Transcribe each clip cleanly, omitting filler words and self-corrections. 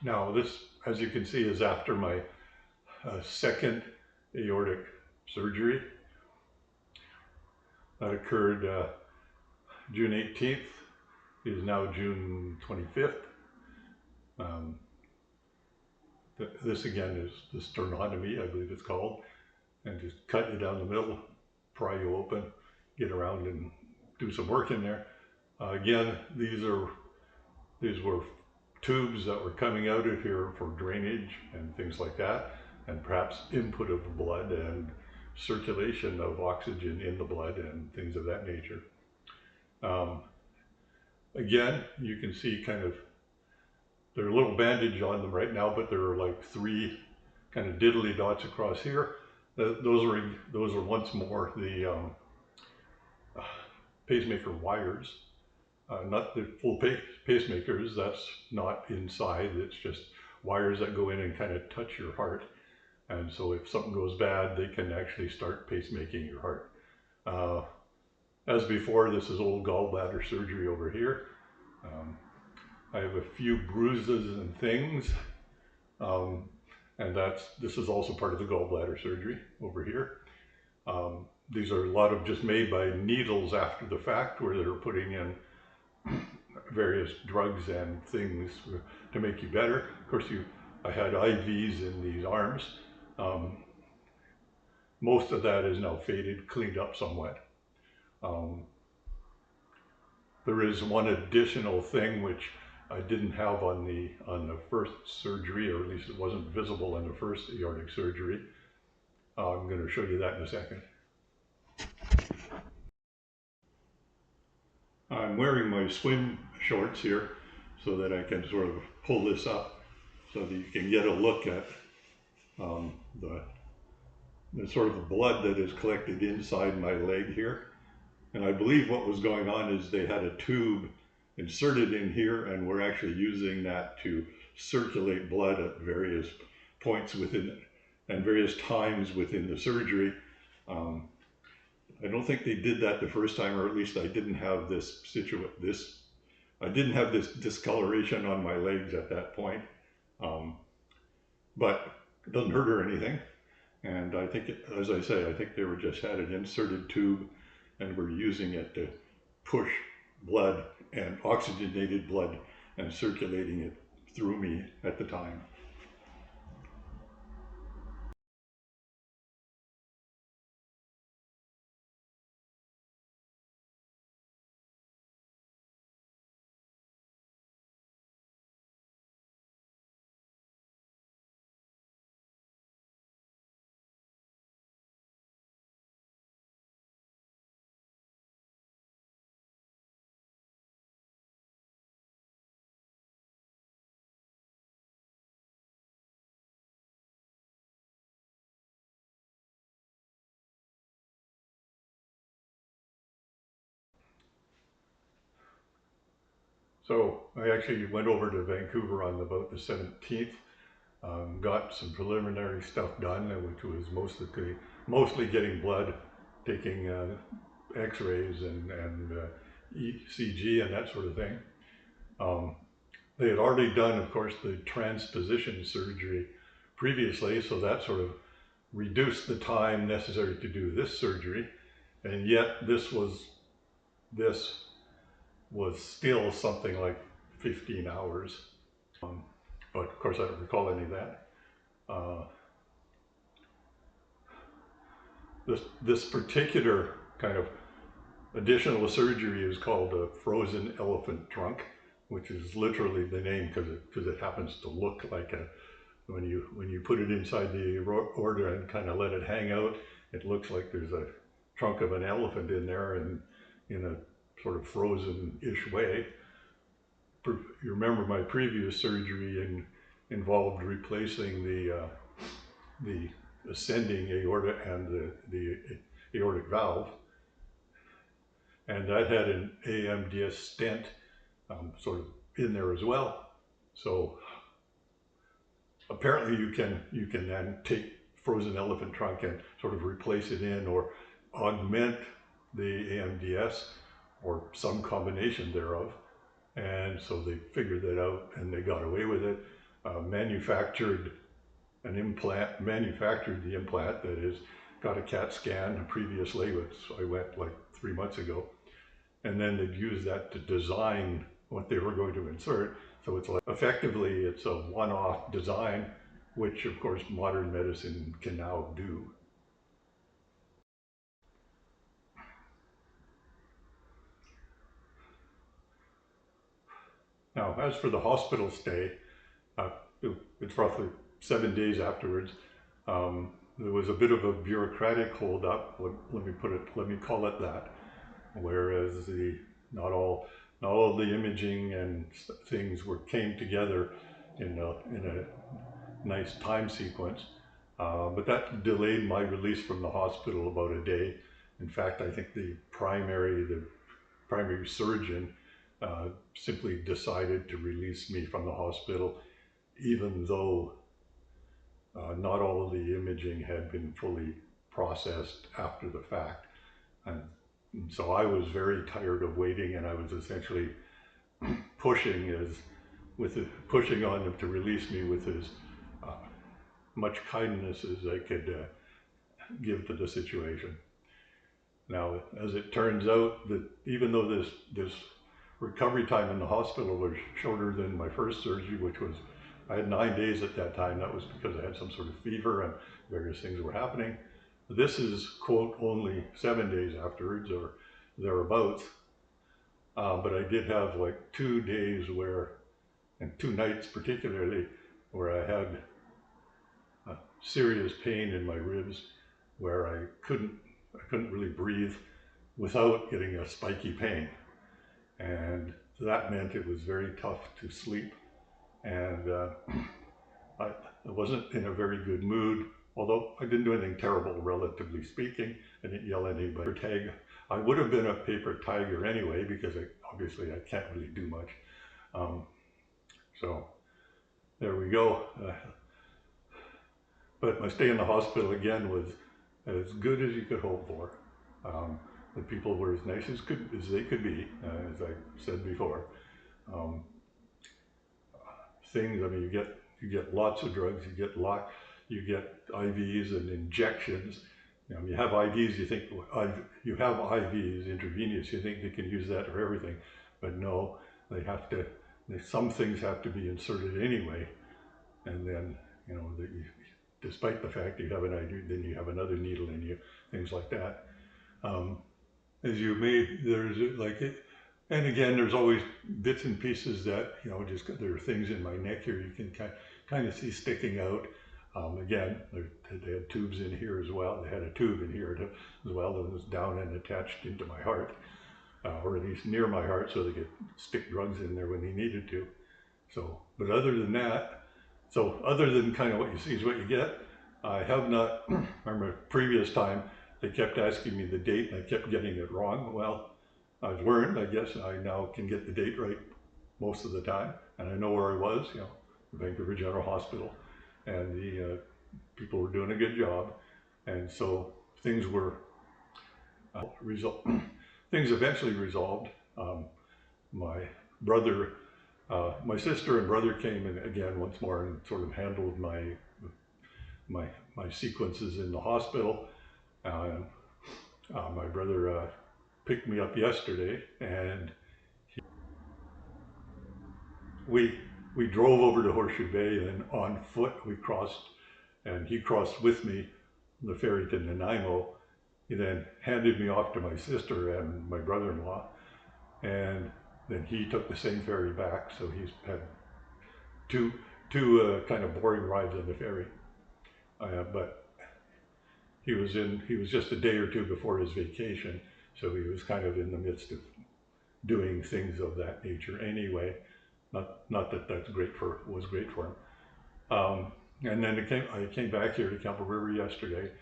Now this, as you can see, is after my second aortic surgery. That occurred June 18th. It is now June 25th. This again is the sternotomy, I believe it's called, and just cut you down the middle, pry you open, get around and do some work in there. Again, these were tubes that were coming out of here for drainage and things like that, and perhaps input of blood and circulation of oxygen in the blood and things of that nature. Again, you can see kind of, there's a little bandage on them right now, but there are like 3 kind of diddly dots across here. Those are once more the pacemaker wires. Not the full pacemakers, that's not inside, it's just wires that go in and kind of touch your heart. And so if something goes bad, they can actually start pacemaking your heart. As before, this is old gallbladder surgery over here. I have a few bruises and things, and this is also part of the gallbladder surgery over here. These are a lot of just made by needles after the fact, where they're putting in various drugs and things to make you better. Of course, I had IVs in these arms. Most of that is now faded, cleaned up somewhat. There is one additional thing which I didn't have on the first surgery, or at least it wasn't visible in the first aortic surgery. I'm going to show you that in a second. I'm wearing my swim shorts here so that I can sort of pull this up so that you can get a look at the sort of blood that is collected inside my leg here. And I believe what was going on is they had a tube inserted in here, and we're actually using that to circulate blood at various points within it and various times within the surgery. I don't think they did that the first time, or at least I didn't have this discoloration on my legs at that point. But it doesn't hurt or anything. And I think, as I say, I think they were just had an inserted tube and were using it to push blood and oxygenated blood and circulating it through me at the time. So I actually went over to Vancouver on about the 17th, got some preliminary stuff done, which was mostly getting blood, taking x-rays and ECG and that sort of thing. They had already done, of course, the transposition surgery previously, so that sort of reduced the time necessary to do this surgery, and yet this was still something like 15 hours. But of course I don't recall any of that. This particular kind of additional surgery is called a frozen elephant trunk, which is literally the name because it happens to look like when you put it inside the aorta and kind of let it hang out, it looks like there's a trunk of an elephant in there and in a sort of frozen-ish way. You remember my previous surgery involved replacing the ascending aorta and the aortic valve, and that had an AMDS stent sort of in there as well. So apparently you can then take frozen elephant trunk and sort of replace it in or augment the AMDS or some combination thereof. And so they figured that out and they got away with it. manufactured the implant that is got a CAT scan previously, which I went like 3 months ago, and then they'd use that to design what they were going to insert. So it's like effectively it's a one-off design, which of course modern medicine can now do. Now, as for the hospital stay, uh, it's roughly 7 days afterwards. There was a bit of a bureaucratic holdup. Let me call it that. Whereas not all the imaging and things came together in a nice time sequence. But that delayed my release from the hospital about a day. In fact, I think the primary surgeon simply decided to release me from the hospital, even though not all of the imaging had been fully processed after the fact. And so I was very tired of waiting, and I was essentially pushing on him to release me with as much kindness as I could give to the situation. Now, as it turns out, that even though this recovery time in the hospital was shorter than my first surgery, which was, I had 9 days at that time. That was because I had some sort of fever and various things were happening. This is, quote, only 7 days afterwards or thereabouts. But I did have like 2 days and 2 nights particularly, where I had serious pain in my ribs, where I couldn't really breathe without getting a spiky pain. And that meant it was very tough to sleep. And I wasn't in a very good mood, although I didn't do anything terrible, relatively speaking. I didn't yell at anybody. I would have been a paper tiger anyway, because obviously I can't really do much. So there we go. But my stay in the hospital again was as good as you could hope for. The people were as nice as they could be, as I said before. Things, I mean, you get lots of drugs, you get IVs and injections. You have IVs, you think you have IVs intravenous, you think they can use that for everything, but no, some things have to be inserted anyway, and then despite the fact you have an IV, then you have another needle in you, things like that. There's like it. And again, there's always bits and pieces that, there are things in my neck here you can kind of see sticking out. Again, they had tubes in here as well. They had a tube in here as well that was down and attached into my heart, or at least near my heart, so they could stick drugs in there when they needed to. So, but other than that, other than kind of what you see is what you get, I have not, remember previous time, they kept asking me the date and I kept getting it wrong. Well, I've learned, I guess, I now can get the date right most of the time, and I know where I was, the Vancouver General Hospital, and the people were doing a good job, and so things were things eventually resolved. My sister and brother came in again once more and sort of handled my sequences in the hospital. My brother picked me up yesterday, and we drove over to Horseshoe Bay, and on foot we crossed, and he crossed with me the ferry to Nanaimo. He then handed me off to my sister and my brother-in-law, and then he took the same ferry back. So he's had two kind of boring rides on the ferry. But he was just a day or two before his vacation, so he was kind of in the midst of doing things of that nature anyway. Not that was great for him. And then I came back here to Campbell River yesterday.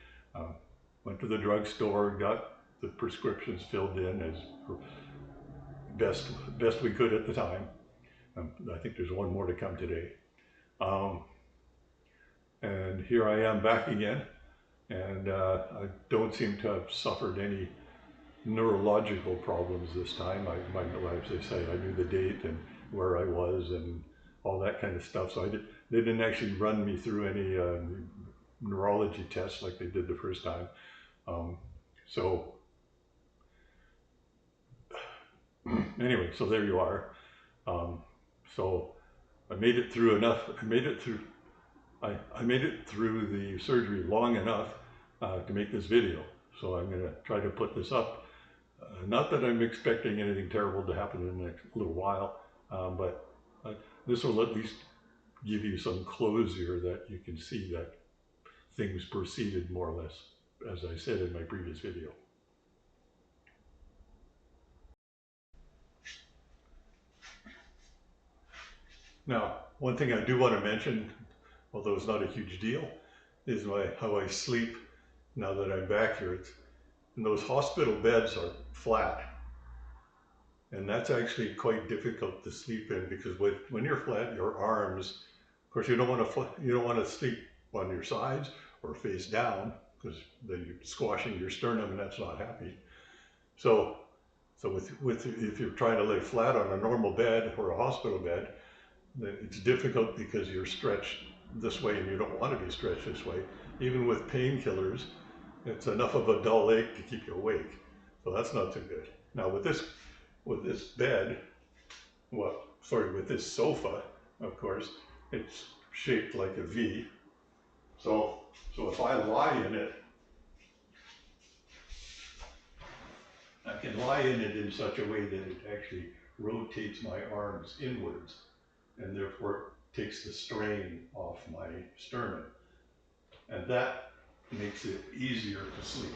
Went to the drugstore, got the prescriptions filled in as best we could at the time. I think there's one more to come today. And here I am back again, and I don't seem to have suffered any neurological problems this time. As I say, I knew the date and where I was and all that kind of stuff, so they didn't actually run me through any neurology tests like they did the first time. So anyway, so there you are. So I made it through enough. I made it through the surgery long enough to make this video. So I'm going to try to put this up. Not that I'm expecting anything terrible to happen in the next little while, but this will at least give you some closure that you can see that things proceeded more or less, as I said in my previous video. Now, one thing I do want to mention, although it's not a huge deal, is how I sleep now that I'm back here. And those hospital beds are flat. And that's actually quite difficult to sleep in, because when you're flat, your arms, of course, you don't want to sleep on your sides or face down, because then you're squashing your sternum, and that's not happy. So if you're trying to lay flat on a normal bed or a hospital bed, then it's difficult because you're stretched this way and you don't want to be stretched this way. Even with painkillers, it's enough of a dull ache to keep you awake. So that's not too good. Now with this bed, with this sofa, of course, it's shaped like a V. So if I lie in it, I can lie in it in such a way that it actually rotates my arms inwards, and therefore takes the strain off my sternum. And that makes it easier to sleep.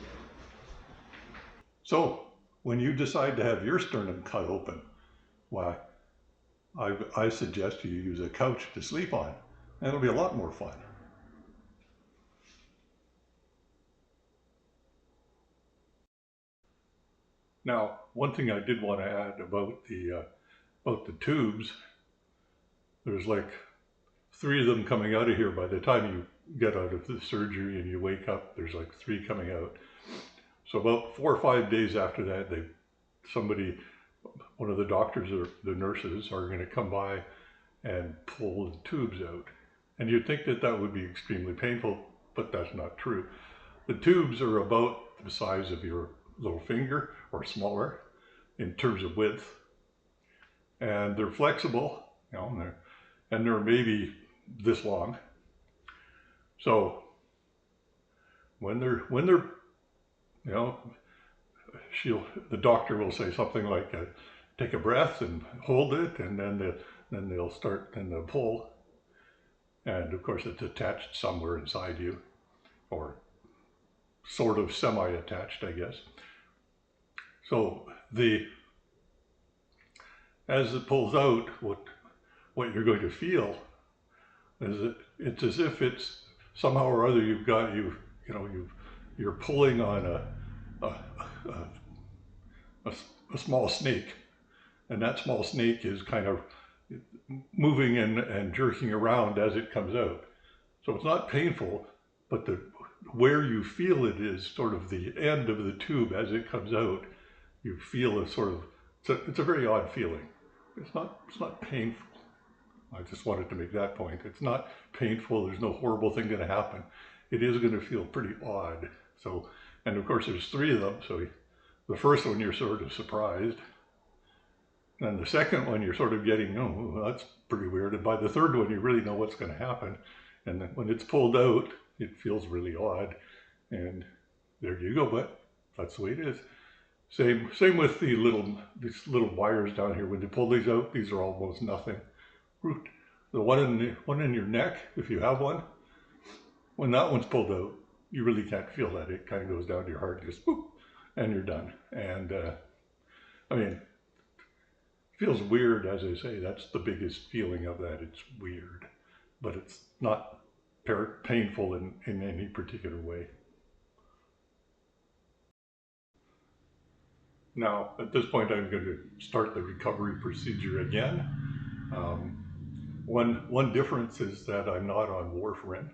So when you decide to have your sternum cut open, why, I suggest you use a couch to sleep on, and it'll be a lot more fun. Now, one thing I did want to add about the tubes, there's like 3 of them coming out of here. By the time you get out of the surgery and you wake up, there's like 3 coming out. So about 4 or 5 days after that, one of the doctors or the nurses are going to come by and pull the tubes out. And you'd think that would be extremely painful, but that's not true. The tubes are about the size of your little finger or smaller in terms of width, and they're flexible, and they're maybe this long. So when they're the doctor will say something like, take a breath and hold it, and then they'll pull. And of course it's attached somewhere inside you, or sort of semi-attached, I guess. So as it pulls out, what you're going to feel is it's as if it's somehow or other you're pulling on a small snake, and that small snake is kind of moving and jerking around as it comes out. So it's not painful, but where you feel it is sort of the end of the tube as it comes out. You feel it's a very odd feeling. It's not painful. I just wanted to make that point. It's not painful. There's no horrible thing going to happen. It is going to feel pretty odd. So, and of course there's 3 of them. So the first one you're sort of surprised. And the second one you're sort of getting, oh, that's pretty weird. And by the third one you really know what's going to happen. And then when it's pulled out, it feels really odd. And there you go, but that's the way it is. Same with these little wires down here. When you pull these out, these are almost nothing. The one in your neck, if you have one, when that one's pulled out, you really can't feel that. It kind of goes down to your heart, just boop, and you're done. And I mean, it feels weird, as I say. That's the biggest feeling of that. It's weird, but it's not painful in any particular way. Now, at this point, I'm going to start the recovery procedure again. One difference is that I'm not on warfarin.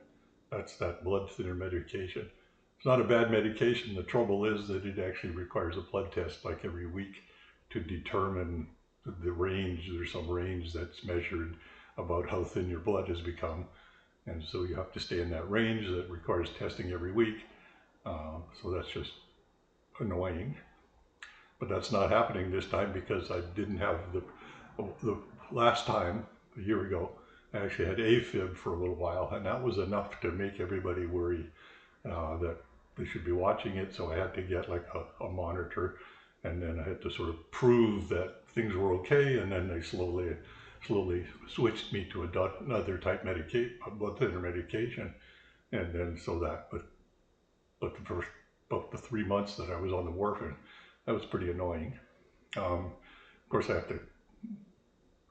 That's that blood thinner medication. It's not a bad medication. The trouble is that it actually requires a blood test like every week to determine the range. There's some range that's measured about how thin your blood has become. And so you have to stay in that range that requires testing every week. So that's just annoying. But that's not happening this time because I didn't have the last time, a year ago, I actually had AFib for a little while, and that was enough to make everybody worry that they should be watching it. So I had to get like a monitor, and then I had to sort of prove that things were okay, and then they slowly switched me to another type blood thinner medication, and then so that, but the first, about the 3 months that I was on the warfarin, that was pretty annoying. Of course, I have to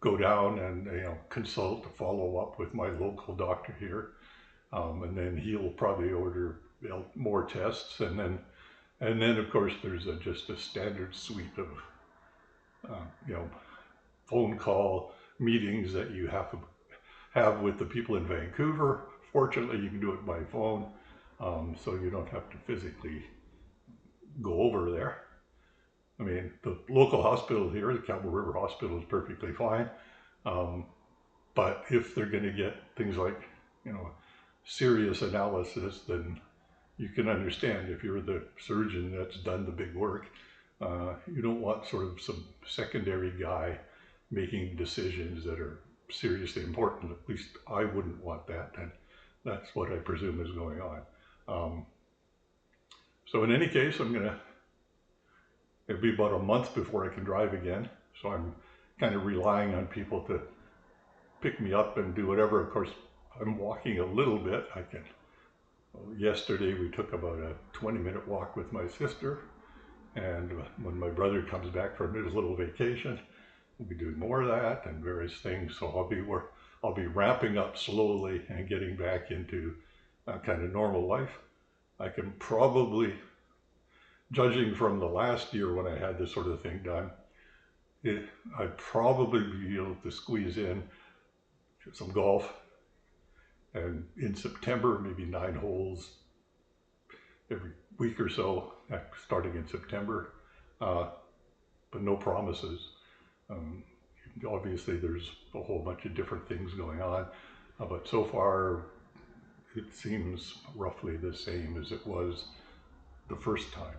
go down and consult, follow up with my local doctor here, and then he'll probably order more tests, and then of course there's just a standard suite of phone call meetings that you have to have with the people in Vancouver. Fortunately, you can do it by phone, so you don't have to physically go over there. I mean, the local hospital here, the Campbell River Hospital, is perfectly fine. But if they're going to get things like, serious analysis, then you can understand if you're the surgeon that's done the big work, you don't want sort of some secondary guy making decisions that are seriously important. At least I wouldn't want that, and that's what I presume is going on. So in any case, it'll be about a month before I can drive again. So I'm kind of relying on people to pick me up and do whatever. Of course, I'm walking a little bit. Yesterday we took about a 20-minute walk with my sister, and when my brother comes back from his little vacation, we'll be doing more of that and various things. So I'll be ramping up slowly and getting back into kind of normal life. I can probably, judging from the last year when I had this sort of thing done, I'd probably be able to squeeze in some golf, and in September, maybe 9 holes every week or so, starting in September, but no promises. Obviously, there's a whole bunch of different things going on, but so far, it seems roughly the same as it was the first time.